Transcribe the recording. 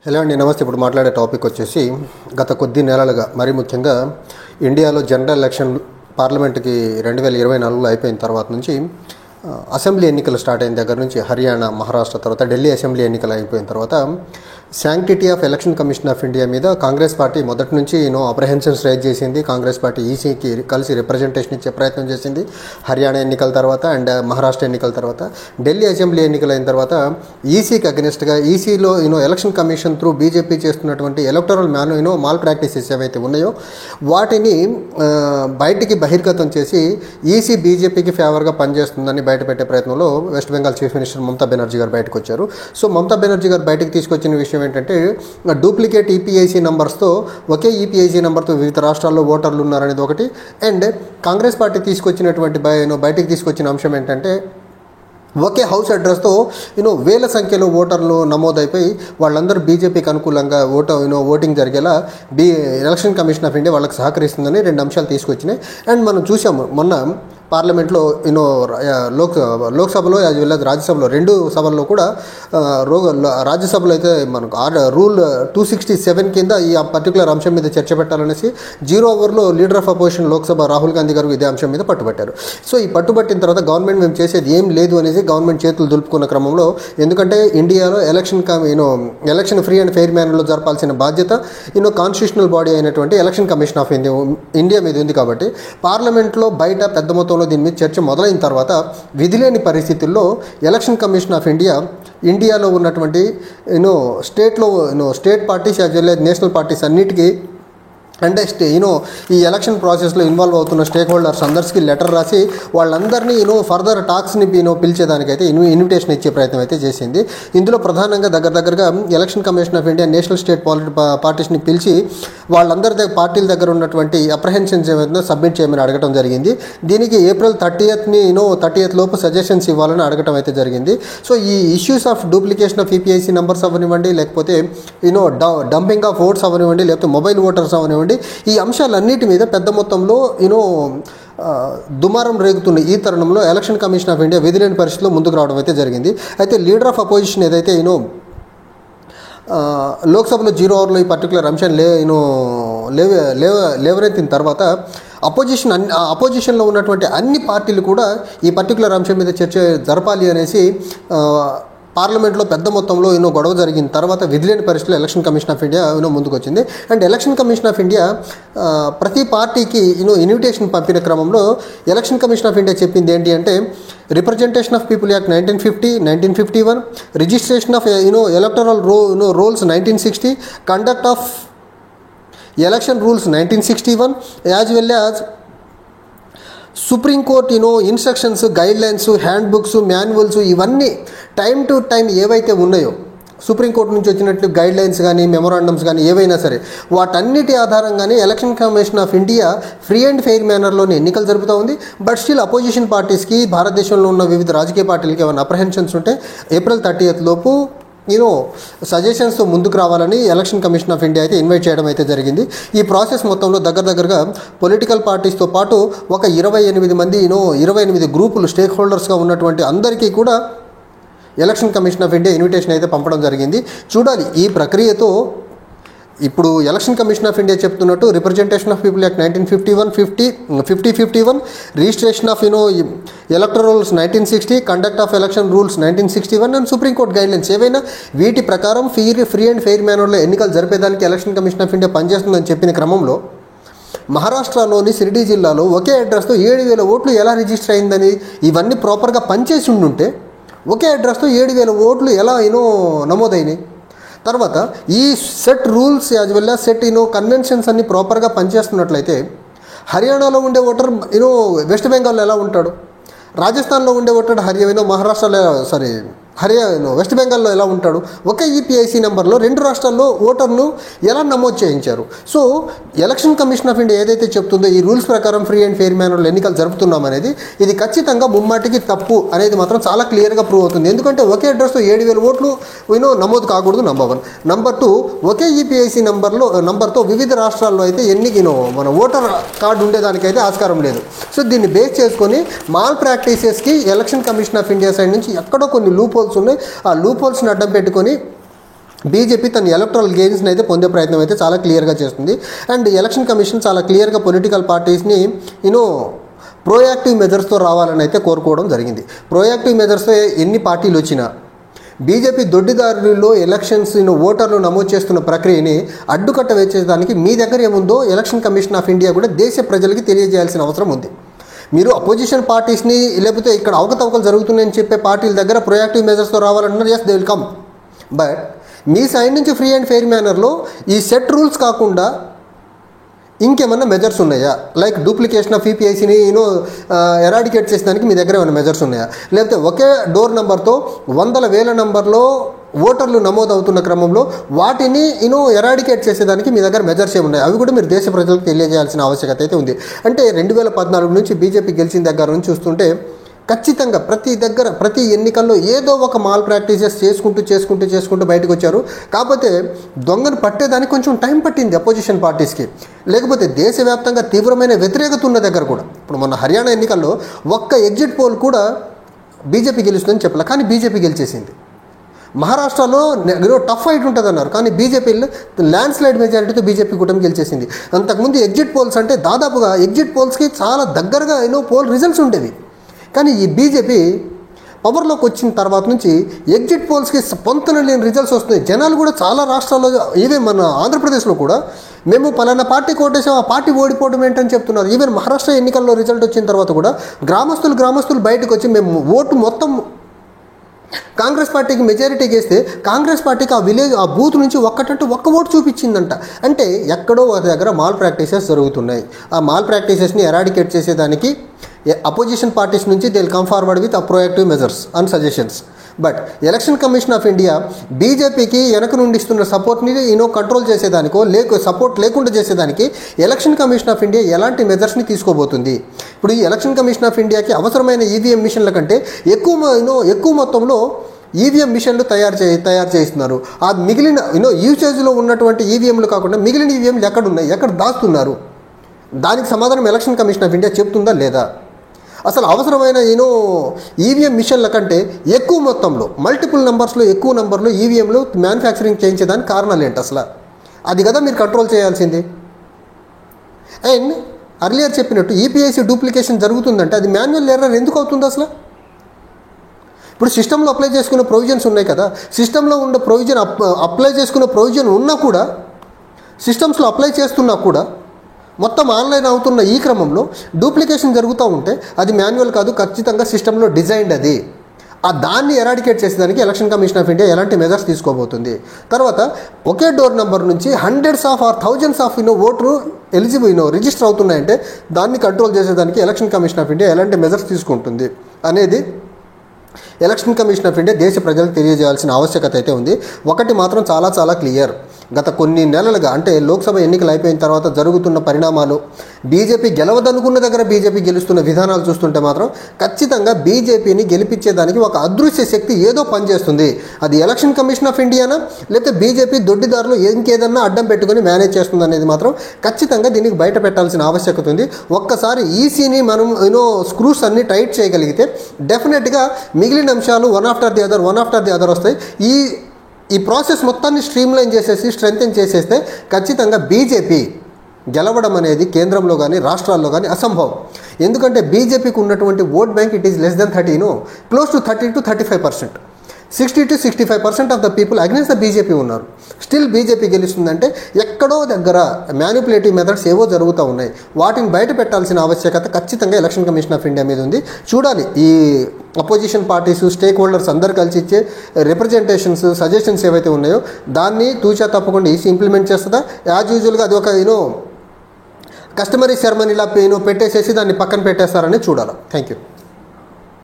Hello అండి, నమస్తే. ఇప్పుడు మాట్లాడే టాపిక్ వచ్చేసి గత కొద్ది నెలలుగా మరీ ముఖ్యంగా ఇండియాలో జనరల్ ఎలక్షన్ పార్లమెంట్కి 2024లో అయిపోయిన తర్వాత నుంచి అసెంబ్లీ ఎన్నికలు స్టార్ట్ అయిన దగ్గర నుంచి హర్యానా, మహారాష్ట్ర, తర్వాత ఢిల్లీ అసెంబ్లీ ఎన్నికలు అయిపోయిన తర్వాత sanctity of election commission of India మీద కాంగ్రెస్ పార్టీ మొదటి నుంచి అప్రహెన్షన్స్ రైజ్ చేసింది. కాంగ్రెస్ పార్టీ ఈసీకి కలిసి రిప్రజెంటేషన్ ఇచ్చే ప్రయత్నం చేసింది. హర్యానా ఎన్నికల తర్వాత అండ్ మహారాష్ట్ర ఎన్నికల తర్వాత, ఢిల్లీ అసెంబ్లీ ఎన్నికలు అయిన తర్వాత ఈసీకి అగెనిస్ట్గా ఈసీలో ఎలక్షన్ కమిషన్ త్రూ బీజేపీ చేస్తున్నటువంటి ఎలక్టరల్ మాల్ ప్రాక్టీసెస్ ఏవైతే ఉన్నాయో వాటిని బయటికి బహిర్గతం చేసి ఈసీ బీజేపీకి ఫేవర్గా పనిచేస్తుందని బయటపెట్టే ప్రయత్నంలో west Bengal chief minister Mamata Banerjee గారు బయటకు వచ్చారు. సో మమతా బెనర్జీ గారు బయటకు తీసుకొచ్చిన విషయం ఏంటంటే డూప్లికేట్ ఈపీఐసీ నంబర్స్తో, ఒకే ఈపీఐసీ నెంబర్తో వివిధ రాష్ట్రాల్లో ఓటర్లు ఉన్నారనేది ఒకటి. అండ్ కాంగ్రెస్ పార్టీ తీసుకొచ్చినటువంటి బయటకు తీసుకొచ్చిన అంశం ఏంటంటే ఒకే హౌస్ అడ్రస్తో వేల సంఖ్యలో ఓటర్లు నమోదైపోయి వాళ్ళందరూ బీజేపీకి అనుకూలంగా ఓటింగ్ జరిగేలా ఎలక్షన్ కమిషన్ ఆఫ్ ఇండియా వాళ్ళకి సహకరిస్తుందని రెండు అంశాలు తీసుకొచ్చినాయి. అండ్ మనం చూసాము మొన్న పార్లమెంట్లో లోక్సభలో యాజ్ వెల్ యాజ్ రాజ్యసభలో రెండు సభల్లో కూడా రాజ్యసభలో అయితే మనకు రూల్ 267 కింద ఈ పర్టికులర్ అంశం మీద చర్చ పెట్టాలనేసి 0 ఓవర్లో leader of opposition Lok Sabha Rahul Gandhi గారు ఇదే అంశం మీద పట్టుబట్టారు. సో ఈ పట్టుబట్టిన తర్వాత గవర్నమెంట్ మేము చేసేది ఏం లేదు అనేసి గవర్నమెంట్ చేతులు దులుపుకున్న క్రమంలో, ఎందుకంటే ఇండియాలో ఎలక్షన్ ఫ్రీ అండ్ ఫెయిర్ మేనర్లో జరపాల్సిన బాధ్యత కాన్స్టిట్యూషనల్ బాడీ అయినటువంటి ఎలక్షన్ కమిషన్ ఆఫ్ ఇండియా మీద ఉంది. కాబట్టి పార్లమెంట్లో బయట పెద్ద మొత్తంలో దీని మీద చర్చ మొదలైన తర్వాత విధిలేని పరిస్థితుల్లో ఎలక్షన్ కమిషన్ ఆఫ్ ఇండియాలో ఉన్నటువంటి state parties as well as national parties అన్నిటికీ అంటే ఈ ఎలక్షన్ ప్రాసెస్లో ఇన్వాల్వ్ అవుతున్న స్టేక్ హోల్డర్స్ అందరికీ లెటర్ రాసి వాళ్ళందరినీ ఫర్దర్ టాక్స్ని పిలిచేదానికైతే ఇన్విటేషన్ ఇచ్చే ప్రయత్నం అయితే చేసింది. ఇందులో ప్రధానంగా దగ్గరగా election commission of India national state పార్టీస్ని పిలిచి వాళ్ళందరి పార్టీల దగ్గర ఉన్నటువంటి అప్రహెన్షన్స్ ఏమైనా సబ్మిట్ చేయమని అడగడం జరిగింది. దీనికి April 30th లోపు సజెషన్స్ ఇవ్వాలని అడగడం అయితే జరిగింది. సో ఈ issues of duplication of EPIC numbers అవ్వనివ్వండి, లేకపోతే డంపింగ్ ఆఫ్ ఓట్స్ అవ్వనివ్వండి, లేకపోతే మొబైల్ ఓటర్స్ అవ్వనివ్వండి, ఈ అంశాలన్నిటి మీద పెద్ద మొత్తంలో దుమారం రేగుతున్న ఈ తరుణంలో ఎలక్షన్ కమిషన్ ఆఫ్ ఇండియా విధిలేని పరిస్థితిలో ముందుకు రావడం అయితే జరిగింది. అయితే లీడర్ ఆఫ్ అపోజిషన్ ఏదైతే లోక్సభలో 0 ఓవర్లో ఈ పర్టికులర్ అంశాన్ని లేవనెత్తిన తర్వాత అపోజిషన్లో ఉన్నటువంటి అన్ని పార్టీలు కూడా ఈ పర్టికులర్ అంశం మీద చర్చ జరపాలి అనేసి పార్లమెంట్లో పెద్ద మొత్తంలో గొడవ జరిగిన తర్వాత విధిలేని పరిస్థితుల్లో ఎలక్షన్ కమిషన్ ఆఫ్ ఇండియా ముందుకు వచ్చింది. And election commission of India ప్రతి పార్టీకి ఇన్విటేషన్ పంపిన క్రమంలో ఎలక్షన్ కమిషన్ ఆఫ్ ఇండియా చెప్పింది ఏంటి అంటే, representation of people act 1950, 1951, registration of electoral rolls 1960, conduct of election rules 1961, as well as supreme court instructions, guidelines, handbooks, manuals, ఇవన్నీ time to time ఏవైతే ఉన్నాయో సుప్రీంకోర్టు నుంచి వచ్చినట్లు గైడ్లైన్స్ కానీ మెమొరాండమ్స్ కానీ ఏవైనా సరే వాటన్నిటి ఆధారంగానే election commission of India free and fair మేనర్లోనే ఎన్నికలు జరుపుతూ ఉంది. బట్ స్టిల్ అపోజిషన్ పార్టీస్కి, భారతదేశంలో ఉన్న వివిధ రాజకీయ పార్టీలకి ఏమైనా అప్రహెన్షన్స్ ఉంటే April 30th లోపు సజెషన్స్తో ముందుకు రావాలని ఎలక్షన్ కమిషన్ ఆఫ్ ఇండియా అయితే ఇన్వైట్ చేయడం అయితే జరిగింది. ఈ ప్రాసెస్ మొత్తంలో దగ్గరగా పొలిటికల్ పార్టీస్తో పాటు ఒక 28 మంది 28 గ్రూపులు స్టేక్ హోల్డర్స్గా ఉన్నటువంటి అందరికీ కూడా election commission of India invitation అయితే పంపడం జరిగింది. చూడాలి ఈ ప్రక్రియతో. ఇప్పుడు ఎలక్షన్ కమిషన్ ఆఫ్ ఇండియా చెప్తున్నట్టు representation of people act 1951, registration of electoral rules 1960, conduct of election rules 1961 and supreme court guidelines ఏవైనా వీటి ప్రకారం ఫ్రీ అండ్ ఫెయిర్ మేనర్లో ఎన్నికలు జరిపేదానికి ఎలక్షన్ కమిషన్ ఆఫ్ ఇండియా పనిచేస్తుందని చెప్పిన క్రమంలో మహారాష్ట్రలోని సిరిడి జిల్లాలో ఒకే అడ్రస్తో 7,000 ఓట్లు ఎలా రిజిస్టర్ అయిందని ఇవన్నీ ప్రాపర్గా పనిచేసి ఉండుంటే ఒకే అడ్రస్తో 7,000 ఓట్లు ఎలా నమోదైనాయి? తర్వాత ఈ set rules as well as set conventions అన్ని ప్రాపర్గా పనిచేస్తున్నట్లయితే హర్యానాలో ఉండే ఓటర్ వెస్ట్ బెంగాల్లో ఎలా ఉంటాడు, రాజస్థాన్లో ఉండే ఓటర్ వెస్ట్ బెంగాల్లో ఎలా ఉంటాడు, ఒకే ఈపీఐసీ నెంబర్లో రెండు రాష్ట్రాల్లో ఓటర్ను ఎలా నమోదు చేయించారు? So election commission of India ఏదైతే చెప్తుందో ఈ రూల్స్ ప్రకారం ఫ్రీ అండ్ ఫెయిర్ మేనర్లో ఎన్నికలు జరుపుతున్నాం అనేది ఇది ఖచ్చితంగా ముమ్మాటికి తప్పు అనేది మాత్రం చాలా క్లియర్గా ప్రూవ్ అవుతుంది. ఎందుకంటే ఒకే అడ్రస్తో 7,000 ఓట్లు నమోదు కాకూడదు, నంబర్ 1. నంబర్ 2, ఒకే ఈపీఐసీ నంబర్తో వివిధ రాష్ట్రాల్లో అయితే మన ఓటర్ కార్డు ఉండేదానికైతే ఆస్కారం లేదు. సో దీన్ని బేస్ చేసుకొని మాల్ ప్రాక్టీసెస్కి election commission of India side నుంచి ఎక్కడో కొన్ని లూప్ హోల్స్ ఉన్నాయి. ఆ లూప్ హోల్స్ని అడ్డం పెట్టుకొని బీజేపీ తన ఎలక్ట్రల్ గెయిన్స్ని అయితే పొందే ప్రయత్నం అయితే చాలా క్లియర్గా చేస్తుంది. అండ్ ఎలక్షన్ కమిషన్ చాలా క్లియర్గా పొలిటికల్ పార్టీస్ని ప్రోయాక్టివ్ మెజర్స్తో రావాలని అయితే కోరుకోవడం జరిగింది. ప్రోయాక్టివ్ మెజర్స్తో ఎన్ని పార్టీలు వచ్చినా బీజేపీ దొడ్డిదారుల్లో ఎలక్షన్స్ ఓటర్లు నమోదు చేస్తున్న ప్రక్రియని అడ్డుకట్ట వేసేదానికి మీ దగ్గర ఏముందో ఎలక్షన్ కమిషన్ ఆఫ్ ఇండియా కూడా దేశ ప్రజలకి తెలియజేయాల్సిన అవసరం ఉంది. మీరు అపోజిషన్ పార్టీస్ని లేకపోతే ఇక్కడ అవకతవకలు జరుగుతున్నాయని చెప్పే పార్టీల దగ్గర ప్రొయాక్టివ్ మెజర్స్తో రావాలన్నారు. Yes, they will come. But మీ సైడ్ నుంచి ఫ్రీ అండ్ ఫెయిర్ మేనర్లో ఈ సెట్ రూల్స్ కాకుండా ఇంకేమన్నా మెజర్స్ ఉన్నాయా? లైక్ డూప్లికేషన్ ఆఫ్ ఈపీఐసీని ఎరాడికేట్ చేసేదానికి మీ దగ్గర ఏమైనా మెజర్స్ ఉన్నాయా? లేకపోతే ఒకే డోర్ నెంబర్తో వందల వేల నెంబర్లో ఓటర్లు నమోదు అవుతున్న క్రమంలో వాటిని ఎరాడికేట్ చేసేదానికి మీ దగ్గర మెజర్స్ ఏమున్నాయి? అవి కూడా మీరు దేశ ప్రజలకు తెలియజేయాల్సిన ఆవశ్యకత అయితే ఉంది. అంటే 2014 నుంచి బీజేపీ గెలిచిన దగ్గర నుంచి చూస్తుంటే ఖచ్చితంగా ప్రతి ఎన్నికల్లో ఏదో ఒక మాల్ ప్రాక్టీసెస్ చేసుకుంటూ బయటకు వచ్చారు. కాకపోతే దొంగను పట్టేదానికి కొంచెం టైం పట్టింది అపోజిషన్ పార్టీస్కి. లేకపోతే దేశవ్యాప్తంగా తీవ్రమైన వ్యతిరేకత ఉన్న దగ్గర కూడా, ఇప్పుడు మొన్న హర్యానా ఎన్నికల్లో ఒక్క ఎగ్జిట్ పోల్ కూడా బీజేపీ గెలుస్తుందని చెప్పాలి, కానీ బీజేపీ గెలిచేసింది. మహారాష్ట్రలో టఫ్ ఫైట్ ఉంటుంది అన్నారు, కానీ బీజేపీ ల్యాండ్ స్లైడ్ మెజారిటీతో బీజేపీ కూటమి గెలిచేసింది. అంతకుముందు ఎగ్జిట్ పోల్స్ అంటే దాదాపుగా ఎగ్జిట్ పోల్స్కి చాలా దగ్గరగా పోల్ రిజల్ట్స్ ఉండేవి. కానీ ఈ బీజేపీ పవర్లోకి వచ్చిన తర్వాత నుంచి ఎగ్జిట్ పోల్స్కి పొంతన లేని రిజల్ట్స్ వస్తున్నాయి. జనాలు కూడా చాలా రాష్ట్రాల్లో, ఈవెన్ మన ఆంధ్రప్రదేశ్లో కూడా మేము పలానా పార్టీ కోటేసాం, ఆ పార్టీ ఓడిపోవడం ఏంటని చెప్తున్నారు. ఈవెన్ మహారాష్ట్ర ఎన్నికల్లో రిజల్ట్ వచ్చిన తర్వాత కూడా గ్రామస్తులు బయటకు వచ్చి మేము ఓటు మొత్తం కాంగ్రెస్ పార్టీకి మెజారిటీకి వేస్తే కాంగ్రెస్ పార్టీకి ఆ బూత్ నుంచి ఒక్క ఓటు చూపించిందంట. అంటే ఎక్కడో ఒక దగ్గర మాల్ ప్రాక్టీసెస్ జరుగుతున్నాయి. ఆ మాల్ ప్రాక్టీసెస్ని ఎరాడికేట్ చేసేదానికి అపోజిషన్ పార్టీస్ నుంచి they will come forward with proactive measures and suggestions. But election commission of India బీజేపీకి వెనక నుండి ఇస్తున్న సపోర్ట్ని కంట్రోల్ చేసేదానికో సపోర్ట్ లేకుండా చేసేదానికి ఎలక్షన్ కమిషన్ ఆఫ్ ఇండియా ఎలాంటి మెజర్స్ని తీసుకోబోతుంది? ఇప్పుడు ఈ ఎలక్షన్ కమిషన్ ఆఫ్ ఇండియాకి అవసరమైన ఈవీఎం మిషన్ల కంటే ఎక్కువ మొత్తంలో ఈవీఎం మిషన్లు తయారు చేస్తున్నారు. ఆ మిగిలిన యూసేజ్లో ఉన్నటువంటి ఈవీఎంలు కాకుండా మిగిలిన ఈవీఎంలు ఎక్కడున్నాయి, ఎక్కడ దాస్తున్నారు? దానికి సమాధానం ఎలక్షన్ కమిషన్ ఆఫ్ ఇండియా చెప్తుందా లేదా? అసలు అవసరమైన ఈవీఎం మిషన్ల కంటే ఎక్కువ మొత్తంలో మల్టిపుల్ నెంబర్స్లో ఎక్కువ నెంబర్లో ఈవీఎంలు మ్యానుఫ్యాక్చరింగ్ చేయించేదానికి కారణాలు ఏంటి? అసలు అది కదా మీరు కంట్రోల్ చేయాల్సింది. అండ్ అర్లియర్ చెప్పినట్టు ఈపీఐసీ డూప్లికేషన్ జరుగుతుందంటే అది మాన్యువల్ ఎర్రర్ ఎందుకు అవుతుంది అసలు? ఇప్పుడు సిస్టంలో అప్లై చేసుకునే ప్రొవిజన్స్ ఉన్నాయి కదా, సిస్టంలో ఉన్న అప్లై చేసుకునే ప్రొవిజన్ ఉన్నా కూడా, సిస్టమ్స్లో అప్లై చేస్తున్నా కూడా మొత్తం ఆన్లైన్ అవుతున్న ఈ క్రమంలో డూప్లికేషన్ జరుగుతూ ఉంటే అది మాన్యువల్ కాదు, ఖచ్చితంగా సిస్టంలో డిజైన్డ్ అది. దాన్ని ఎరాడికేట్ చేసేదానికి ఎలక్షన్ కమిషన్ ఆఫ్ ఇండియా ఎలాంటి మెజర్స్ తీసుకోబోతుంది? తర్వాత ఒకే డోర్ నెంబర్ నుంచి hundreds of or thousands of voter register అవుతున్నాయంటే దాన్ని కంట్రోల్ చేసేదానికి ఎలక్షన్ కమిషన్ ఆఫ్ ఇండియా ఎలాంటి మెజర్స్ తీసుకుంటుంది అనేది ఎలక్షన్ కమిషన్ ఆఫ్ ఇండియా దేశ ప్రజలకు తెలియజేయాల్సిన ఆవశ్యకత అయితే ఉంది. ఒకటి మాత్రం చాలా క్లియర్, గత కొన్ని నెలలుగా అంటే లోక్సభ ఎన్నికలు అయిపోయిన తర్వాత జరుగుతున్న పరిణామాలు, బీజేపీ గెలవదనుకున్న దగ్గర బీజేపీ గెలుస్తున్న విధానాలు చూస్తుంటే మాత్రం ఖచ్చితంగా బీజేపీని గెలిపించేదానికి ఒక అదృశ్య శక్తి ఏదో పనిచేస్తుంది. అది ఎలక్షన్ కమిషన్ ఆఫ్ ఇండియానా లేకపోతే బీజేపీ దొడ్డిదారులు ఇంకేదన్నా అడ్డం పెట్టుకుని మేనేజ్ చేస్తుంది అనేది మాత్రం ఖచ్చితంగా దీనికి బయట పెట్టాల్సిన ఆవశ్యకత ఉంది. ఒక్కసారి ఈసీని మనం స్క్రూస్ అన్ని టైట్ చేయగలిగితే డెఫినెట్గా మిగిలిన అంశాలు వన్ ఆఫ్టర్ ది అదర్ వస్తాయి. ఈ ప్రాసెస్ మొత్తాన్ని స్ట్రీమ్లైన్ చేసేసి స్ట్రెంథెన్ చేసేస్తే ఖచ్చితంగా బీజేపీ గెలవడం అనేది కేంద్రంలో కానీ రాష్ట్రాల్లో కానీ అసంభవం. ఎందుకంటే బీజేపీకి ఉన్నటువంటి vote bank it is less than 30, close to 30 to 35%. 60 to 65% of the people against the BJP ఉన్నారు. స్టిల్ బీజేపీ గెలుస్తుందంటే ఎక్కడో దగ్గర మ్యానిపులేటివ్ మెథడ్స్ ఏవో జరుగుతూ ఉన్నాయి. వాటిని బయట పెట్టాల్సిన ఆవశ్యకత ఖచ్చితంగా ఎలక్షన్ కమిషన్ ఆఫ్ ఇండియా మీద ఉంది. చూడాలి ఈ అపోజిషన్ పార్టీస్, స్టేక్ హోల్డర్స్ అందరు కలిసి ఇచ్చే రిప్రజెంటేషన్స్, సజెషన్స్ ఏవైతే ఉన్నాయో దాన్ని తూచా తప్పకుండా ఈసీ ఇంప్లిమెంట్ చేస్తుందా, యాజ్ యూజువల్గా అది ఒక కస్టమరీ సెరమనీలా పెట్టేసేసి దాన్ని పక్కన పెట్టేస్తారని చూడాలి. Thank you.